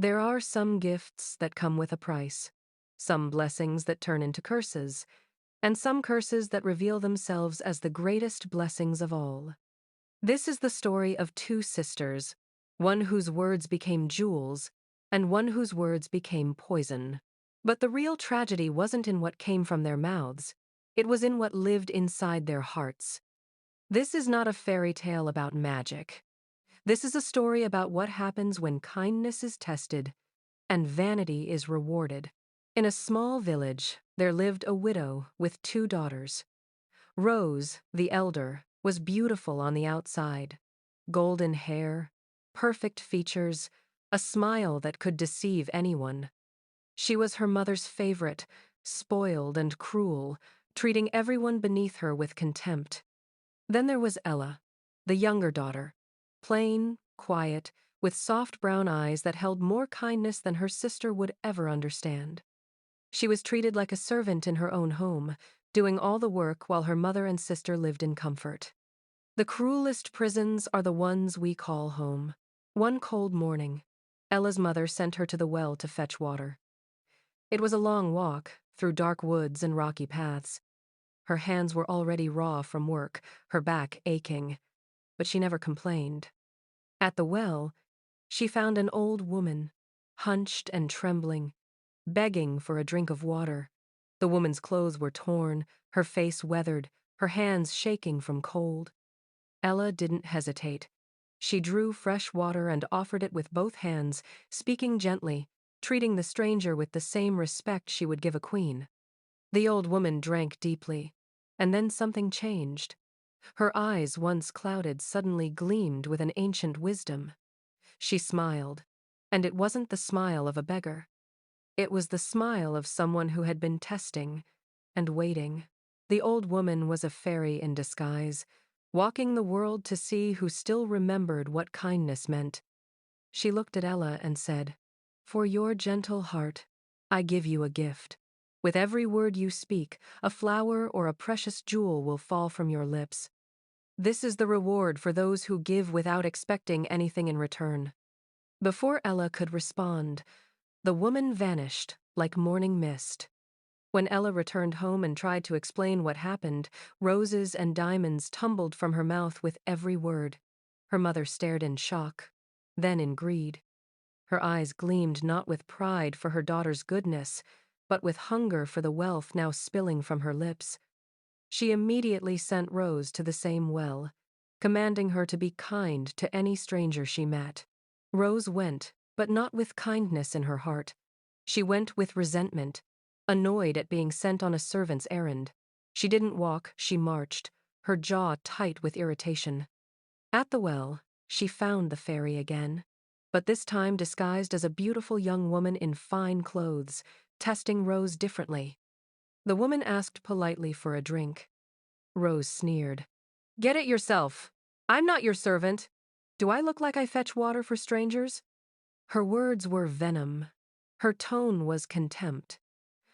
There are some gifts that come with a price, some blessings that turn into curses, and some curses that reveal themselves as the greatest blessings of all. This is the story of two sisters, one whose words became jewels, and one whose words became poison. But the real tragedy wasn't in what came from their mouths, it was in what lived inside their hearts. This is not a fairy tale about magic. This is a story about what happens when kindness is tested and vanity is rewarded. In a small village, there lived a widow with two daughters. Rose, the elder, was beautiful on the outside. Golden hair, perfect features, a smile that could deceive anyone. She was her mother's favorite, spoiled and cruel, treating everyone beneath her with contempt. Then there was Ella, the younger daughter, plain, quiet, with soft brown eyes that held more kindness than her sister would ever understand. She was treated like a servant in her own home, doing all the work while her mother and sister lived in comfort. The cruelest prisons are the ones we call home. One cold morning, Ella's mother sent her to the well to fetch water. It was a long walk, through dark woods and rocky paths. Her hands were already raw from work, her back aching, but she never complained. At the well, she found an old woman, hunched and trembling, begging for a drink of water. The woman's clothes were torn, her face weathered, her hands shaking from cold. Ella didn't hesitate. She drew fresh water and offered it with both hands, speaking gently, treating the stranger with the same respect she would give a queen. The old woman drank deeply, and then something changed. Her eyes, once clouded, suddenly gleamed with an ancient wisdom. She smiled, and it wasn't the smile of a beggar. It was the smile of someone who had been testing and waiting. The old woman was a fairy in disguise, walking the world to see who still remembered what kindness meant. She looked at Ella and said, "For your gentle heart, I give you a gift. With every word you speak, a flower or a precious jewel will fall from your lips. This is the reward for those who give without expecting anything in return." Before Ella could respond, the woman vanished like morning mist. When Ella returned home and tried to explain what happened, roses and diamonds tumbled from her mouth with every word. Her mother stared in shock, then in greed. Her eyes gleamed not with pride for her daughter's goodness, but with hunger for the wealth now spilling from her lips. She immediately sent Rose to the same well, commanding her to be kind to any stranger she met. Rose went, but not with kindness in her heart. She went with resentment, annoyed at being sent on a servant's errand. She didn't walk, she marched, her jaw tight with irritation. At the well, she found the fairy again, but this time disguised as a beautiful young woman in fine clothes, testing Rose differently. The woman asked politely for a drink. Rose sneered. "Get it yourself. I'm not your servant. Do I look like I fetch water for strangers?" Her words were venom. Her tone was contempt.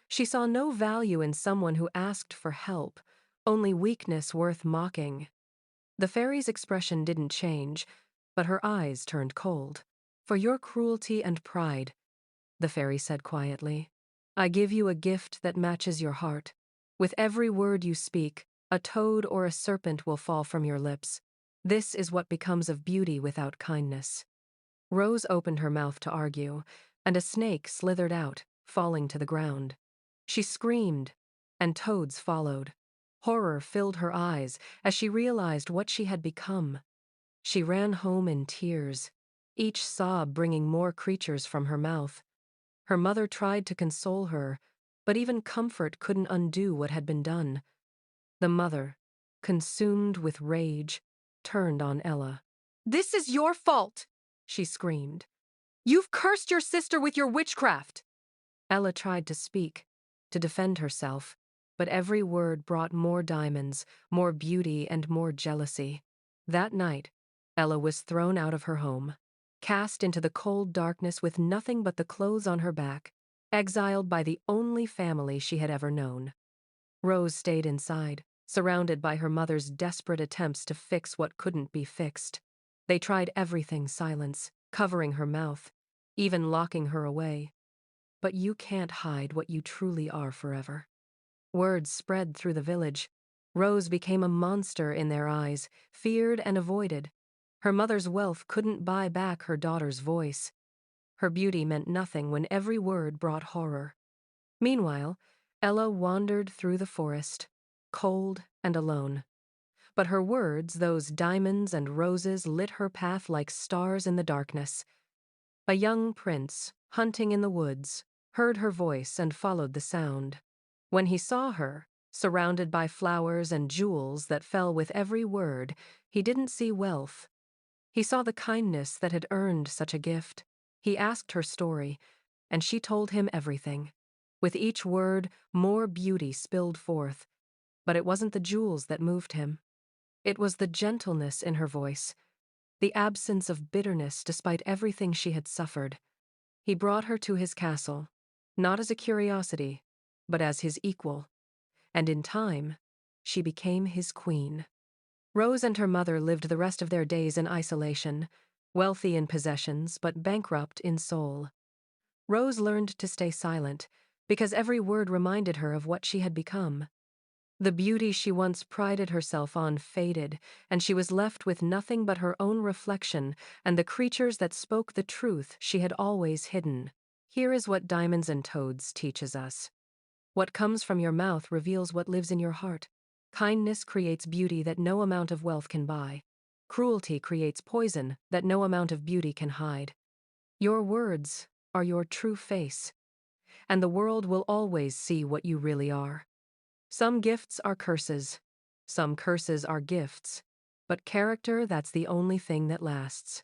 She saw no value in someone who asked for help, only weakness worth mocking. The fairy's expression didn't change, but her eyes turned cold. "For your cruelty and pride," the fairy said quietly, "I give you a gift that matches your heart. With every word you speak, a toad or a serpent will fall from your lips. This is what becomes of beauty without kindness." Rose opened her mouth to argue, and a snake slithered out, falling to the ground. She screamed, and toads followed. Horror filled her eyes as she realized what she had become. She ran home in tears, each sob bringing more creatures from her mouth. Her mother tried to console her, but even comfort couldn't undo what had been done. The mother, consumed with rage, turned on Ella. "This is your fault!" she screamed. "You've cursed your sister with your witchcraft!" Ella tried to speak, to defend herself, but every word brought more diamonds, more beauty, and more jealousy. That night, Ella was thrown out of her home, cast into the cold darkness with nothing but the clothes on her back, exiled by the only family she had ever known. Rose stayed inside, surrounded by her mother's desperate attempts to fix what couldn't be fixed. They tried everything silence, covering her mouth, even locking her away. But you can't hide what you truly are forever. Words spread through the village. Rose became a monster in their eyes, feared and avoided. Her mother's wealth couldn't buy back her daughter's voice. Her beauty meant nothing when every word brought horror. Meanwhile, Ella wandered through the forest, cold and alone. But her words, those diamonds and roses, lit her path like stars in the darkness. A young prince, hunting in the woods, heard her voice and followed the sound. When he saw her, surrounded by flowers and jewels that fell with every word, he didn't see wealth. He saw the kindness that had earned such a gift. He asked her story, and she told him everything. With each word, more beauty spilled forth. But it wasn't the jewels that moved him. It was the gentleness in her voice, the absence of bitterness despite everything she had suffered. He brought her to his castle, not as a curiosity, but as his equal. And in time, she became his queen. Rose and her mother lived the rest of their days in isolation, wealthy in possessions but bankrupt in soul. Rose learned to stay silent, because every word reminded her of what she had become. The beauty she once prided herself on faded, and she was left with nothing but her own reflection and the creatures that spoke the truth she had always hidden. Here is what Diamonds and Toads teaches us. What comes from your mouth reveals what lives in your heart. Kindness creates beauty that no amount of wealth can buy. Cruelty creates poison that no amount of beauty can hide. Your words are your true face, and the world will always see what you really are. Some gifts are curses, some curses are gifts, but character, that's the only thing that lasts.